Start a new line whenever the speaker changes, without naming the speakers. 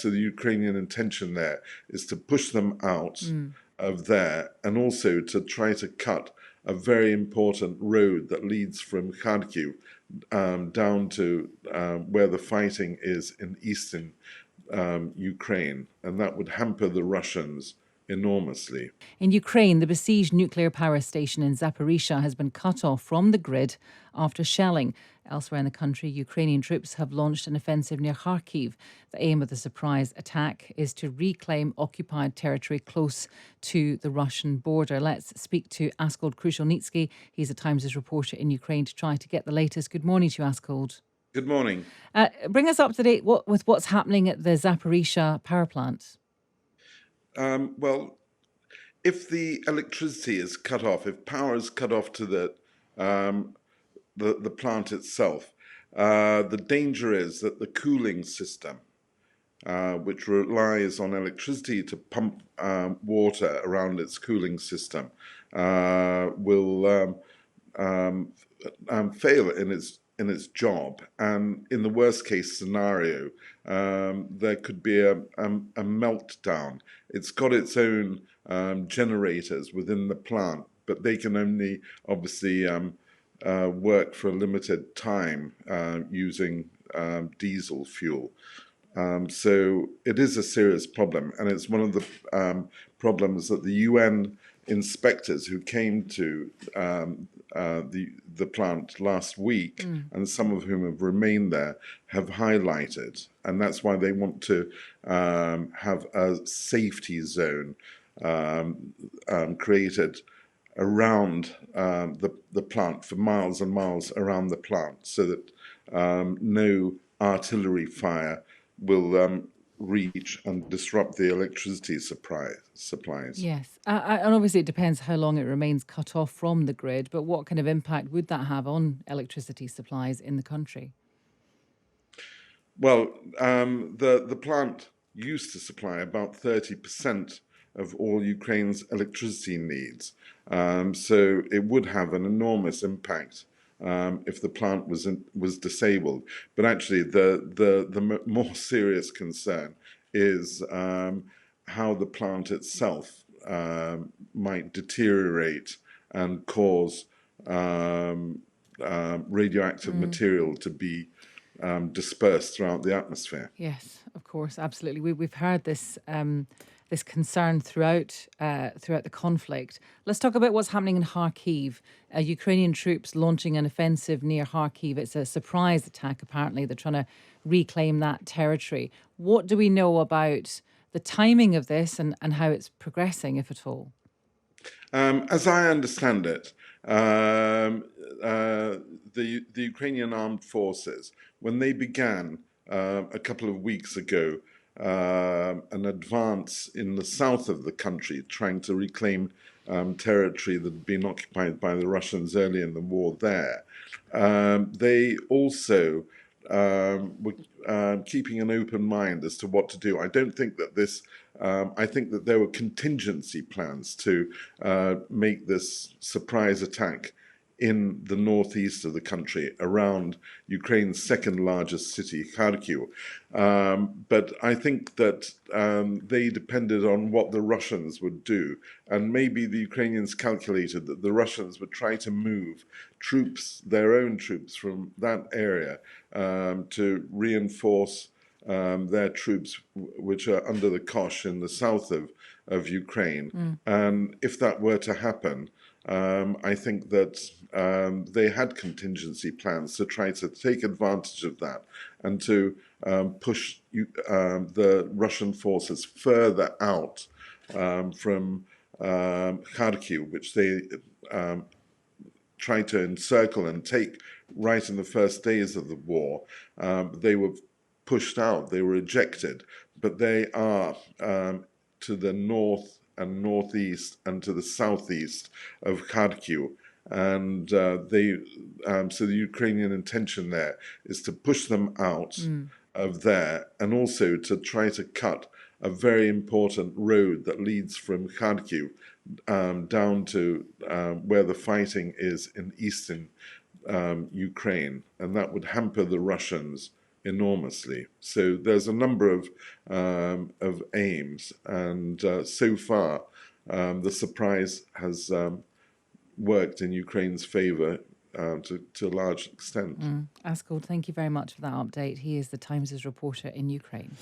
So the Ukrainian intention there is to push them out of there, and also to try to cut a very important road that leads from Kharkiv down to where the fighting is in eastern Ukraine, and that would hamper the Russians enormously.
In Ukraine, the besieged nuclear power station in Zaporizhzhia has been cut off from the grid after shelling. Elsewhere in the country, Ukrainian troops have launched an offensive near Kharkiv. The aim of the surprise attack is to reclaim occupied territory close to the Russian border. Let's speak to Askold Krushelnycky. He's a Times' reporter in Ukraine to try to get the latest. Good morning to you, Askold.
Good morning.
Bring us up to date with what's happening at the Zaporizhzhia power plant.
Well, if the electricity is cut off, if power is cut off to the plant itself, the danger is that the cooling system, which relies on electricity to pump water around its cooling system, will fail in its job, and in the worst case scenario, there could be a meltdown. It's got its own generators within the plant, but they can only obviously work for a limited time using diesel fuel. So it is a serious problem, and it's one of the problems that the UN inspectors who came to the plant last week, and some of whom have remained there, have highlighted, and that's why they want to have a safety zone created around the plant for miles and miles around the plant, so that no artillery fire will reach and disrupt the electricity supplies.
Yes, and obviously it depends how long it remains cut off from the grid, but what kind of impact would that have on electricity supplies in the country?
Well, the plant used to supply about 30% of all Ukraine's electricity needs, so it would have an enormous impact if the plant was disabled. But actually, the more serious concern is how the plant itself might deteriorate and cause radioactive material to be dispersed throughout the atmosphere.
Yes, of course, absolutely. We've heard this this concern throughout the conflict. Let's talk about what's happening in Kharkiv. Ukrainian troops launching an offensive near Kharkiv. It's a surprise attack, apparently. They're trying to reclaim that territory. What do we know about the timing of this and how it's progressing, if at all?
As I understand it, the Ukrainian armed forces, when they began a couple of weeks ago, an advance in the south of the country, trying to reclaim territory that had been occupied by the Russians early in the war there. They also were keeping an open mind as to what to do. I don't think that this, I think that there were contingency plans to make this surprise attack in the northeast of the country, around Ukraine's second largest city, Kharkiv. But I think that they depended on what the Russians would do. And maybe the Ukrainians calculated that the Russians would try to move troops, their own troops, from that area to reinforce their troops, which are under the Kosh in the south of Ukraine. And if that were to happen, I think that they had contingency plans to try to take advantage of that and to push the Russian forces further out from Kharkiv, which they tried to encircle and take right in the first days of the war. They were pushed out, they were ejected, but they are to the north and northeast and to the southeast of Kharkiv. And so the Ukrainian intention there is to push them out of there, and also to try to cut a very important road that leads from Kharkiv down to where the fighting is in eastern Ukraine, and that would hamper the Russians enormously. So there's a number of aims, and so far the surprise has worked in Ukraine's favour to a large extent.
Askold, thank you very much for that update. He is the Times' reporter in Ukraine.